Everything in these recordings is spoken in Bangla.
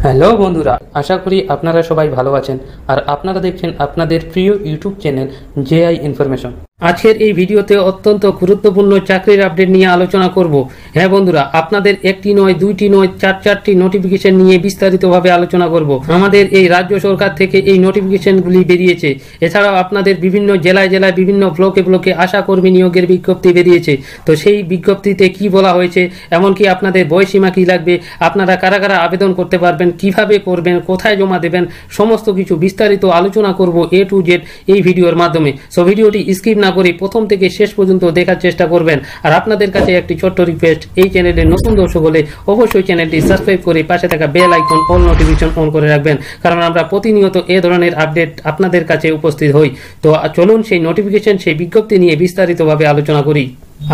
হ্যালো বন্ধুরা, আশা করি আপনারা সবাই ভালো আছেন আর আপনারা দেখছেন আপনাদের প্রিয় ইউটিউব চ্যানেল জেআই ইনফরমেশন। আজকের এই ভিডিওতে অত্যন্ত গুরুত্বপূর্ণ চাকরির আপডেট নিয়ে আলোচনা করব। হ্যাঁ বন্ধুরা, আপনাদের একটি নয়, দুইটি নয়, চারটি নোটিফিকেশন নিয়ে বিস্তারিতভাবে আলোচনা করব। আমাদের এই রাজ্য সরকার থেকে এই নোটিফিকেশনগুলি বেরিয়েছে। এছাড়াও আপনাদের বিভিন্ন জেলায় জেলায় বিভিন্ন ব্লকে আশা কর্মী নিয়োগের বিজ্ঞপ্তি বেরিয়েছে। তো সেই বিজ্ঞপ্তিতে কি বলা হয়েছে, এমনকি আপনাদের বয়সীমা কি লাগবে, আপনারা কারা কারা আবেদন করতে পারবেন, কিভাবে করবেন, কোথায় জমা দেবেন, সমস্ত কিছু বিস্তারিত আলোচনা করব A to Z এই ভিডিওর মাধ্যমে। সো ভিডিওটি স্কিপ না করে প্রথম থেকে শেষ পর্যন্ত দেখার চেষ্টা করবেন। আর আপনাদের কাছে একটি ছোট্ট রিকোয়েস্ট, এই চ্যানেলের নতুন দর্শক হলে অবশ্যই চ্যানেলটি সাবস্ক্রাইব করে পাশে থাকা bell icon all notification on করে রাখবেন, কারণ আমরা প্রতিনিয়ত এ ধরনের আপডেট আপনাদের কাছে উপস্থিত হই। তো চলুন সেই নোটিফিকেশন, সেই বিজ্ঞপ্তি নিয়ে বিস্তারিতভাবে আলোচনা করি।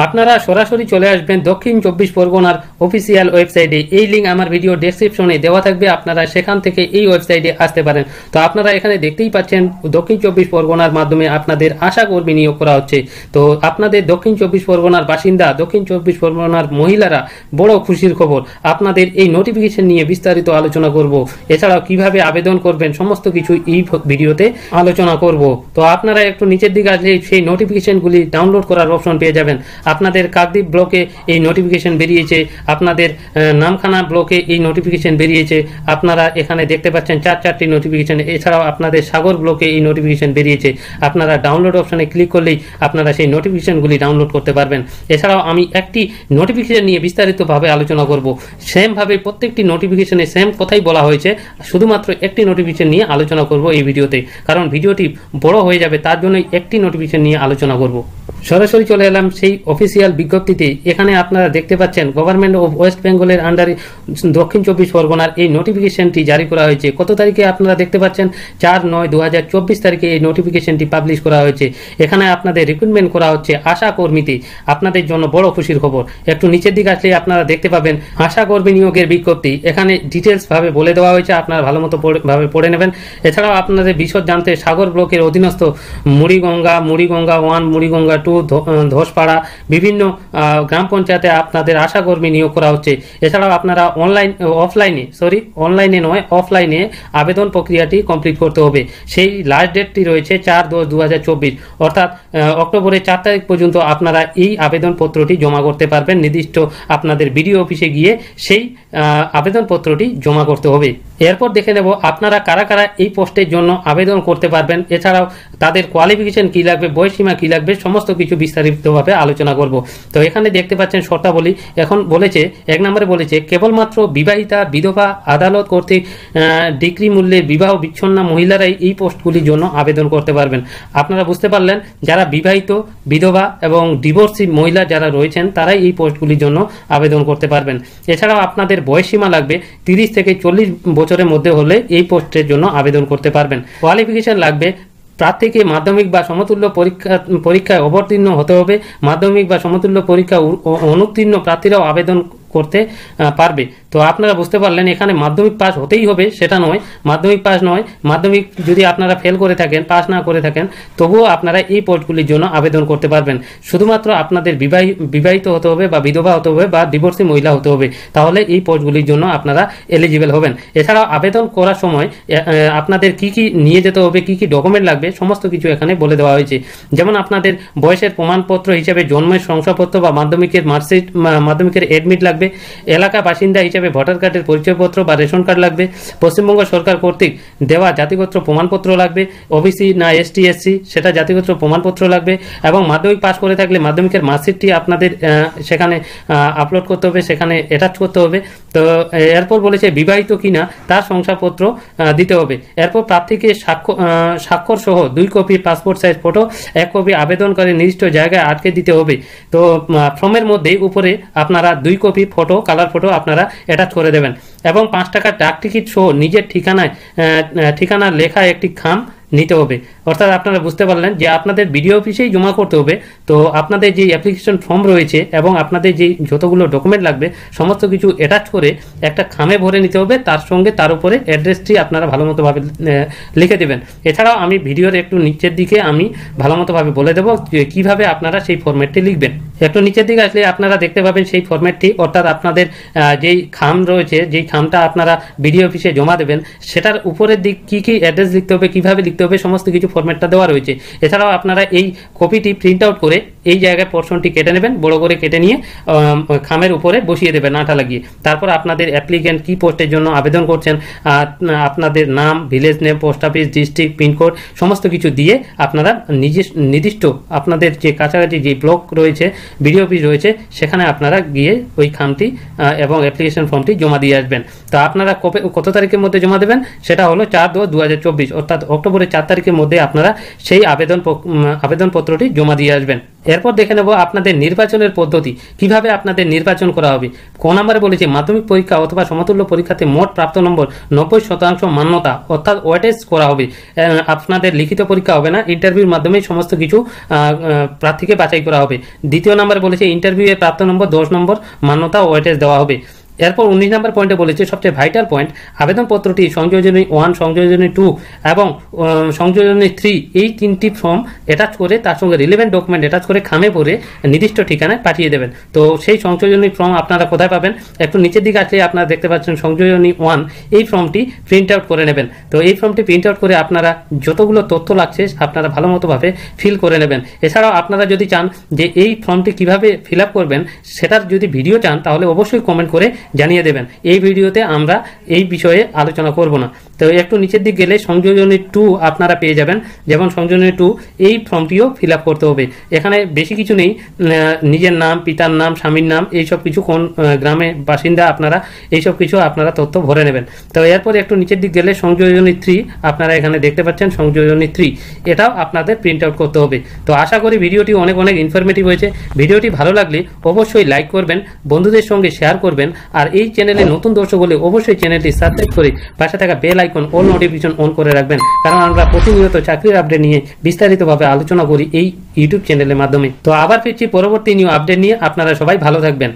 আপনারা সরাসরি চলে আসবেন দক্ষিণ 24 পরগনার অফিসিয়াল ওয়েবসাইটে। এই লিঙ্ক আমার ভিডিও ডেসক্রিপশনে দেওয়া থাকবে, আপনারা সেখান থেকে এই ওয়েবসাইটে আসতে পারেন। তো আপনারা এখানে দেখতেই পাচ্ছেন দক্ষিণ 24 পরগনার মাধ্যমে আপনাদের আশা কর্মী নিয়োগ করা হচ্ছে। তো আপনাদের দক্ষিণ 24 পরগনার বাসিন্দা, দক্ষিণ 24 পরগনার মহিলারা বড় খুশির খবর, আপনাদের এই নোটিফিকেশন নিয়ে বিস্তারিত আলোচনা করব। এছাড়াও কিভাবে আবেদন করবেন সমস্ত কিছু এই ভিডিওতে আলোচনা করব। তো আপনারা একটু নিচের দিকে আসলে সেই নোটিফিকেশনগুলি ডাউনলোড করার অপশন পেয়ে যাবেন। আপনাদের কাকদ্বীপ ব্লকে এই নোটিফিকেশন বেরিয়েছে, আপনাদের নামখানা ব্লকে এই নোটিফিকেশন বেরিয়েছে। আপনারা এখানে দেখতে পাচ্ছেন চারটি নোটিফিকেশন। এছাড়াও আপনাদের সাগর ব্লকে এই নোটিফিকেশন বেরিয়েছে। আপনারা ডাউনলোড অপশনে ক্লিক করলেই আপনারা সেই নোটিফিকেশনগুলি ডাউনলোড করতে পারবেন। এছাড়াও আমি একটি নোটিফিকেশন নিয়ে বিস্তারিতভাবে আলোচনা করব। সেমভাবে প্রত্যেকটি নোটিফিকেশনে সেম কথাই বলা হয়েছে, শুধুমাত্র একটি নোটিফিকেশন নিয়ে আলোচনা করব এই ভিডিওতে, কারণ ভিডিওটি বড় হয়ে যাবে, তার জন্যই একটি নোটিফিকেশন নিয়ে আলোচনা করব। সরাসরি চলে এলাম সেই অফিসিয়াল বিজ্ঞপ্তিতে। এখানে আপনারা দেখতে পাচ্ছেন গভর্নমেন্ট অফ ওয়েস্ট বেঙ্গলের আন্ডারে দক্ষিণ 24 পরগনার এই নোটিফিকেশনটি জারি করা হয়েছে। কত তারিখে আপনারা দেখতে পাচ্ছেন? 4/9/2024 তারিখে এই নোটিফিকেশনটি পাবলিশ করা হয়েছে। এখানে আপনাদের রিক্রুটমেন্ট করা হচ্ছে আশা কর্মীতে। আপনাদের জন্য বড় খুশির খবর। একটু নিচের দিকে আসলে আপনারা দেখতে পাবেন আশা কর্মী নিয়োগের বিজ্ঞপ্তি। এখানে ডিটেলস ভাবে বলে দেওয়া হয়েছে, আপনারা ভালো মতো ভাবে পড়ে নেবেন। এছাড়াও আপনাদের বিশদ জানতে সাগর ব্লকের অধীনস্থ মুড়িগঙ্গা 1, মুড়িগঙ্গা 2, ধোসপাড়া বিভিন্ন গ্রাম পঞ্চায়েতে আপনাদের আশা কর্মী নিয়োগ করা হচ্ছে। এছাড়াও আপনারা অফলাইনে আবেদন প্রক্রিয়াটি কমপ্লিট করতে হবে। সেই লাস্ট ডেটটি রয়েছে 4/10/2024, অর্থাৎ অক্টোবরের 4 তারিখ পর্যন্ত আপনারা এই আবেদনপত্রটি জমা করতে পারবেন। নির্দিষ্ট আপনাদের বিডিও অফিসে গিয়ে সেই আবেদনপত্রটি জমা করতে হবে। এরপর দেখে নেব আপনারা কারা কারা এই পোস্টের জন্য আবেদন করতে পারবেন। এছাড়াও তাদের কোয়ালিফিকেশন কি লাগবে, বয়সীমা কি লাগবে, সমস্ত কিছু বিস্তারিতভাবে আলোচনা করব। তো এখানে দেখতে পাচ্ছেন শর্তাবলী। এখন বলেছে 1 নম্বরে বলেছে কেবলমাত্র বিবাহিতা, বিধবা, আদালত কর্তৃক ডিগ্রি মূল্যের বিবাহ বিচ্ছিন্ন মহিলারাই এই পোস্টগুলির জন্য আবেদন করতে পারবেন। আপনারা বুঝতে পারলেন, যারা বিবাহিত, বিধবা এবং ডিভোর্সি মহিলা যারা রয়েছেন তারাই এই পোস্টগুলির জন্য আবেদন করতে পারবেন। এছাড়াও আপনাদের বয়সীমা লাগবে 30 থেকে 40 বছরের মধ্যে হলে এই পোস্টের জন্য আবেদন করতে পারবেন। কোয়ালিফিকেশন লাগবে প্রার্থীকে মাধ্যমিক বা সমতুল্য পরীক্ষায় অবতীর্ণ হতে হবে। মাধ্যমিক বা সমতুল্য পরীক্ষা অনুত্তীর্ণ প্রার্থীরাও আবেদন করতে পারবে। তো আপনারা বুঝতে পারলেন, এখানে মাধ্যমিক পাস হতেই হবে সেটা নয়, মাধ্যমিক পাস নয়, মাধ্যমিক যদি আপনারা ফেল করে থাকেন, পাস না করে থাকেন, তবুও আপনারা এই পোস্টগুলির জন্য আবেদন করতে পারবেন। শুধুমাত্র আপনাদের বিবাহিত হতে হবে বা বিধবা হতে হবে বা ডিভোর্সি মহিলা হতে হবে, তাহলে এই পোস্টগুলির জন্য আপনারা এলিজিবল হবেন। এছাড়াও আবেদন করার সময় আপনাদের কি কি নিয়ে যেতে হবে, কি কি ডকুমেন্ট লাগবে, সমস্ত কিছু এখানে বলে দেওয়া হয়েছে। যেমন আপনাদের বয়সের প্রমাণপত্র হিসেবে জন্মের শংসাপত্র বা মাধ্যমিকের মার্কশিট, মাধ্যমিকের এডমিট লাগবে। এলাকা বাসিন্দা হিসেবে ভোটার কার্ডের পরিচয়পত্র বা রেশন কার্ড লাগবে। পশ্চিমবঙ্গ সরকার কর্তৃক দেওয়া জাতিগত প্রমাণপত্র লাগবে। ওবিসি না ST SC সেটা জাতিগত প্রমাণপত্র লাগবে। এবং মাধ্যমিক পাস করে থাকলে মাধ্যমিকের মার্কশিটটি আপনাদের সেখানে আপলোড করতে হবে, সেখানে অ্যাটাচ করতে হবে। তো এরপর বলেছে বিবাহিত কিনা তার শংসাপত্র দিতে হবে। এরপর প্রার্থীকে স্বাক্ষর সহ 2 copy passport size photo, 1 copy আবেদনকারী নির্দিষ্ট জায়গায় আটকে দিতে হবে। তো ফর্মের মধ্যে উপরে আপনারা 2 কপি ফটো, কালার ফটো আপনারা অ্যাটাচ করে দেবেন। এবং 5 টাকার ডাক টিকিট সহ নিজের ঠিকানার লেখা একটি খাম নিতে হবে। অর্থাৎ আপনারা বুঝতে পারলেন যে আপনাদের বিডিও অফিসেই জমা করতে হবে। তো আপনাদের যে অ্যাপ্লিকেশন ফর্ম রয়েছে এবং আপনাদের যে যতগুলো ডকুমেন্ট লাগবে সমস্ত কিছু অ্যাটাচ করে একটা খামে ভরে নিতে হবে। তার সঙ্গে তার উপরে অ্যাড্রেসটি আপনারা ভালো মতোভাবে লিখে দেবেন। এছাড়াও আমি ভিডিওর একটু নিচের দিকে আমি ভালো মতোভাবে বলে দেবো যে কীভাবে আপনারা সেই ফরম্যাটটি লিখবেন। একটু নিচের দিকে আসলে আপনারা দেখতে পাবেন সেই ফরম্যাটটি, অর্থাৎ আপনাদের যেই খাম রয়েছে, যেই খামটা আপনারা বিডিও অফিসে জমা দেবেন সেটার উপরের দিক কী কী অ্যাড্রেস লিখতে হবে, কীভাবে লিখতে হবে, সমস্ত কিছু ফরম্যাটটা দেওয়া রয়েছে। এছাড়াও আপনারা এই কপিটি প্রিন্ট আউট করে এই জায়গায় পোর্শনটি কেটে নেবেন, বড় করে কেটে নিয়ে খামের উপরে বসিয়ে দেবেন আঠা লাগিয়ে। তারপর আপনাদের অ্যাপ্লিক্যান্ট কী পোস্টের জন্য আবেদন করছেন, আপনাদের নাম, village name, post office, district, pincode সমস্ত কিছু দিয়ে আপনারা নির্দিষ্ট আপনাদের যে কাছাকাছি যে ব্লক রয়েছে, বিডিও অফিস রয়েছে, সেখানে আপনারা গিয়ে ওই খামটি এবং অ্যাপ্লিকেশন ফর্মটি জমা দিয়ে আসবেন। তো আপনারা কত তারিখের মধ্যে জমা দেবেন সেটা হলো 4/2/2024, অর্থাৎ অক্টোবরের 4 তারিখের মধ্যে আপনারা সেই আবেদনপত্রটি জমা দিয়ে আসবেন। এরপর দেখে নেব আপনাদের নির্বাচনের পদ্ধতি, কিভাবে আপনাদের নির্বাচন করা হবে। কোন নম্বরে বলেছে মাধ্যমিক পরীক্ষা অথবা সমতুল্য পরীক্ষাতে মোট প্রাপ্ত নম্বর 90% মান্যতা অর্থাৎ ওয়েটেজ করা হবে। আপনাদের লিখিত পরীক্ষা হবে না, ইন্টারভিউর মাধ্যমে সমস্ত কিছু প্রার্থীকে বাছাই করা হবে। দ্বিতীয় নম্বরে বলেছে ইন্টারভিউয়ে প্রাপ্ত নম্বর 10 নম্বর মান্যতা ওয়েটেজ দেওয়া হবে। এরপর 19 নম্বর পয়েন্টে বলেছে সবচেয়ে ভাইটাল পয়েন্ট, আবেদনপত্রটি সংযোজনী 1, সংযোজনী 2 এবং সংযোজনী 3 এই 3টি ফর্ম অ্যাটাচ করে তার সঙ্গে রিলেভেন্ট ডকুমেন্ট অ্যাটাচ করে খামে পরে নির্দিষ্ট ঠিকানায় পাঠিয়ে দেবেন। তো সেই সংযোজনী ফর্ম আপনারা কোথায় পাবেন, একটু নিচের দিকে আসলে আপনারা দেখতে পাচ্ছেন সংযোজনী 1 এই ফর্মটি প্রিন্ট আউট করে নেবেন। তো এই ফর্মটি প্রিন্ট আউট করে আপনারা যতগুলো তথ্য লাগছে আপনারা ভালো মতোভাবে ফিল করে নেবেন। এছাড়াও আপনারা যদি চান যে এই ফর্মটি কিভাবে ফিল আপ করবেন সেটার যদি ভিডিও চান তাহলে অবশ্যই কমেন্ট করে জানিয়ে দেবেন। এই ভিডিওতে আমরা এই বিষয়ে আলোচনা করব না। তো একটু নিচের দিকে গেলে সংযোজনী 2 আপনারা পেয়ে যাবেন। যেমন সংযোজনী 2 এই ফর্মটিও ফিল আপ করতে হবে। এখানে বেশি কিছু নেই, নিজের নাম, পিতার নাম, স্বামীর নাম, এইসব কিছু, কোন গ্রামে বাসিন্দা আপনারা, এইসব কিছু আপনারা তথ্য ভরে নেবেন। তো এরপর একটু নিচের দিকে গেলে সংযোজনী 3 আপনারা এখানে দেখতে পাচ্ছেন, সংযোজনী 3 এটাও আপনাদের প্রিন্ট আউট করতে হবে। তো আশা করি ভিডিওটি অনেক ইনফরমেটিভ হয়েছে। ভিডিওটি ভালো লাগলে অবশ্যই লাইক করবেন, বন্ধুদের সঙ্গে শেয়ার করবেন, আর এই চ্যানেলে নতুন দর্শক হলে অবশ্যই চ্যানেলটি সাবস্ক্রাইব করে পাশে থাকা bell icon all notification on করে রাখবেন, কারণ আমরা প্রতিনিয়ত চাকরির আপডেট নিয়ে বিস্তারিতভাবে আলোচনা করি এই ইউটিউব চ্যানেলের মাধ্যমে। তো আবার ফিরছি পরবর্তী নিউ আপডেট নিয়ে, আপনারা সবাই ভালো থাকবেন।